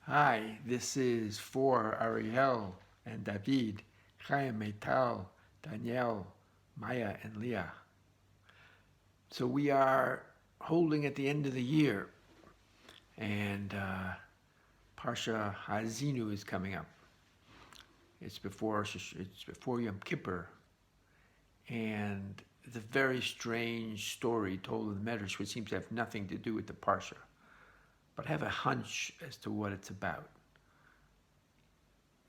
Hi, this is for Ariel and David, Chaim, Meital, Danielle, Maya, and Leah. So we are holding at the end of the year, and Parsha Haazinu is coming up. It's before Yom Kippur, and it's a very strange story told in the Midrash, which seems to have nothing to do with the Parsha, but I have a hunch as to what it's about.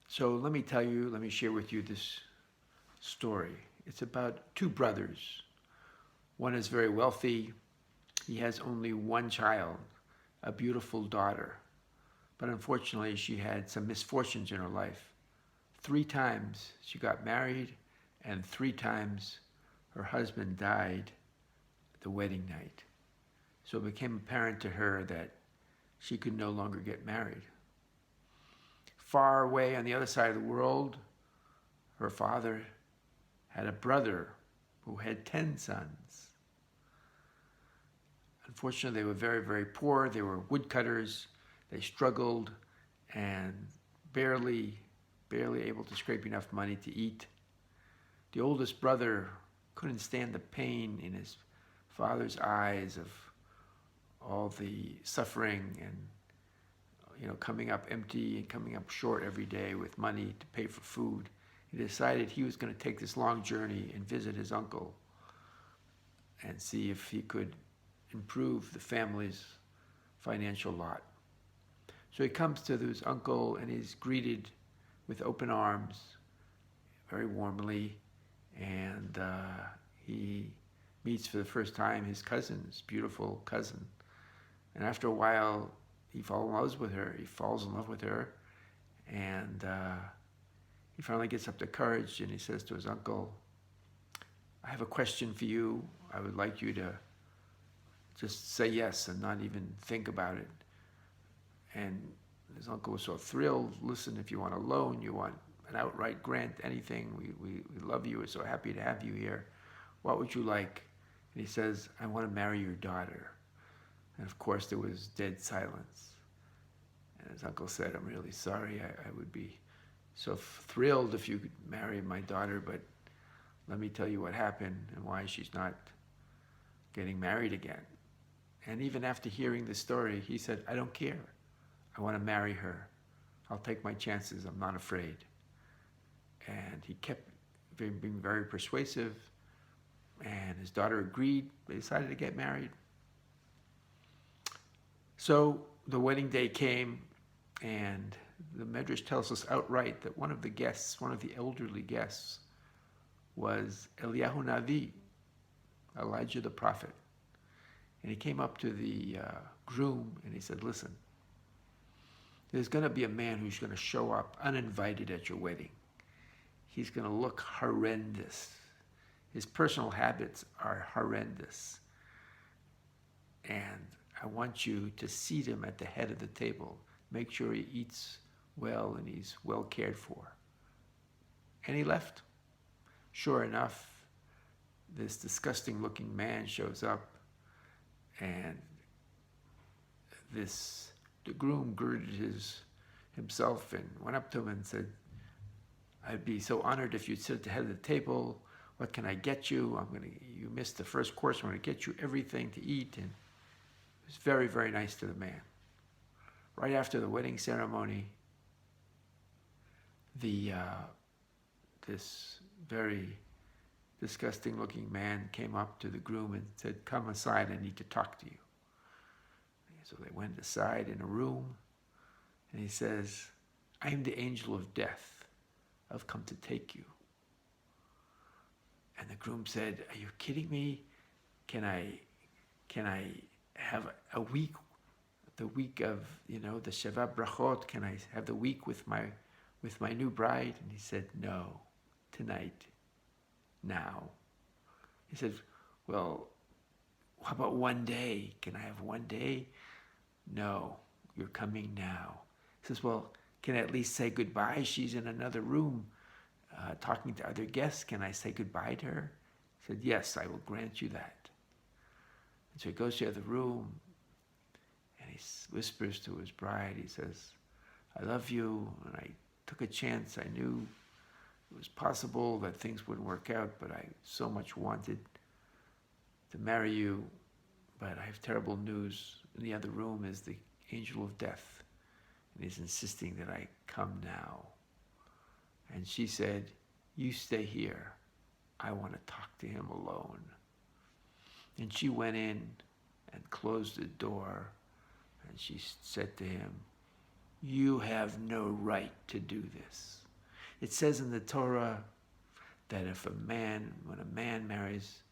So let me share with you this story. It's about two brothers. One is very wealthy. He has only one child, a beautiful daughter. But unfortunately, she had some misfortunes in her life. 3 times she got married, and 3 times her husband died the wedding night. So it became apparent to her that she could no longer get married. Far away on the other side of the world, her father had a brother who had 10 sons. Unfortunately, they were very, very poor. They were woodcutters. They struggled and barely able to scrape enough money to eat. The oldest brother couldn't stand the pain in his father's eyes of all the suffering and coming up empty and coming up short every day with money to pay for food. He decided he was going to take this long journey and visit his uncle and see if he could improve the family's financial lot. So he comes to his uncle and he's greeted with open arms, very warmly, and he meets for the first time his cousin, his beautiful cousin. And after a while, he falls in love with her, and he finally gets up the courage and he says to his uncle, I have a question for you. I would like you to just say yes and not even think about it. And his uncle was so thrilled. Listen, if you want a loan, you want an outright grant, anything, we love you. We're so happy to have you here. What would you like? And he says, I want to marry your daughter. And of course, there was dead silence. And his uncle said, I'm really sorry. I would be so thrilled if you could marry my daughter, but let me tell you what happened and why she's not getting married again. And even after hearing the story, he said, I don't care. I want to marry her. I'll take my chances. I'm not afraid. And he kept being very persuasive, and his daughter agreed. They decided to get married. So the wedding day came, and the Midrash tells us outright that one of the elderly guests, was Eliyahu Navi, Elijah the prophet. And he came up to the groom and he said, listen, there's going to be a man who's going to show up uninvited at your wedding. He's going to look horrendous. His personal habits are horrendous. And I want you to seat him at the head of the table. Make sure he eats well and he's well cared for. And he left. Sure enough, this disgusting looking man shows up, and the groom girded himself and went up to him and said, I'd be so honored if you'd sit at the head of the table. What can I get you? You missed the first course. I'm going to get you everything to eat. And it was very, very nice to the man. Right after the wedding ceremony, this very disgusting looking man came up to the groom and said, come aside, I need to talk to you. So they went aside in a room, and he says, I am the angel of death. I've come to take you. And the groom said, are you kidding me? Can I have a week, the week of, the Sheva Brachot? Can I have the week with my new bride? And he said, no, tonight, now. He said, well, how about one day? Can I have one day? No, you're coming now. He says, well, can I at least say goodbye? She's in another room talking to other guests. Can I say goodbye to her? He said, yes, I will grant you that. So he goes to the other room and he whispers to his bride, he says, I love you, and I took a chance. I knew it was possible that things wouldn't work out, but I so much wanted to marry you. But I have terrible news. In the other room is the angel of death, and he's insisting that I come now. And she said, you stay here. I want to talk to him alone. And she went in and closed the door, and she said to him, you have no right to do this. It says in the Torah that when a man marries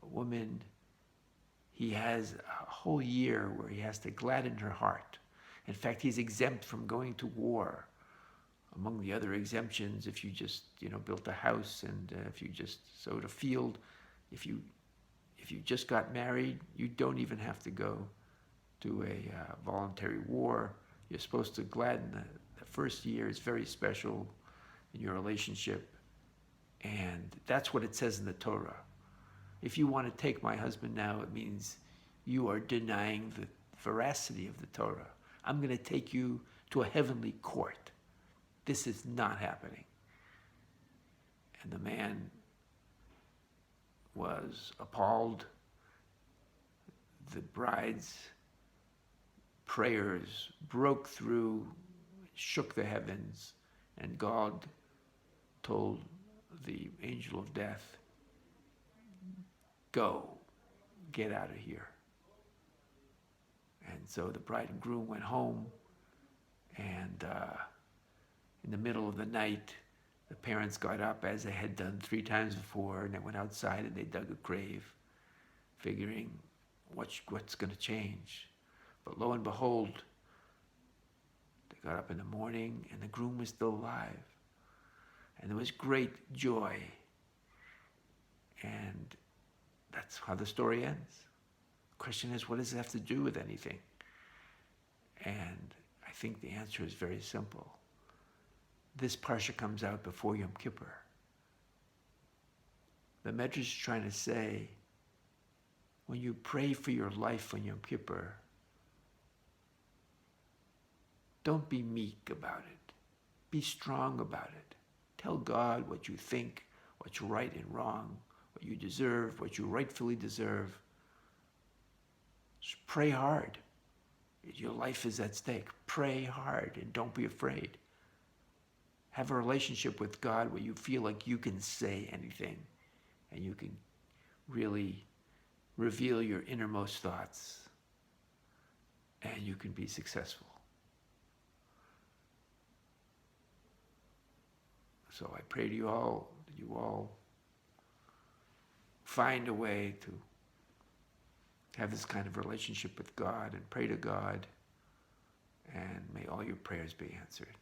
a woman, he has a whole year where he has to gladden her heart. In fact, he's exempt from going to war. Among the other exemptions, if you just, built a house, and if you just sowed a field, if you just got married, you don't even have to go to a voluntary war. You're supposed to gladden the first year. Is very special in your relationship, and that's what it says in the Torah. If you want to take my husband now, it means you are denying the veracity of the Torah. I'm going to take you to a heavenly court. This is not happening. And the man was appalled. The bride's prayers broke through, shook the heavens, and God told the angel of death, go, get out of here. And so the bride and groom went home, and in the middle of the night, the parents got up, as they had done 3 times before, and they went outside and they dug a grave, figuring what's going to change. But lo and behold, they got up in the morning and the groom was still alive. And there was great joy. And that's how the story ends. The question is, what does it have to do with anything? And I think the answer is very simple. This parsha comes out before Yom Kippur. The Midrash is trying to say, when you pray for your life on Yom Kippur, don't be meek about it. Be strong about it. Tell God what you think, what's right and wrong, what you deserve, what you rightfully deserve. Just pray hard. Your life is at stake. Pray hard and don't be afraid. Have a relationship with God where you feel like you can say anything and you can really reveal your innermost thoughts and you can be successful. So I pray to you all that you all find a way to have this kind of relationship with God and pray to God, and may all your prayers be answered.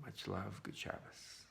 Much love. Good Shabbos.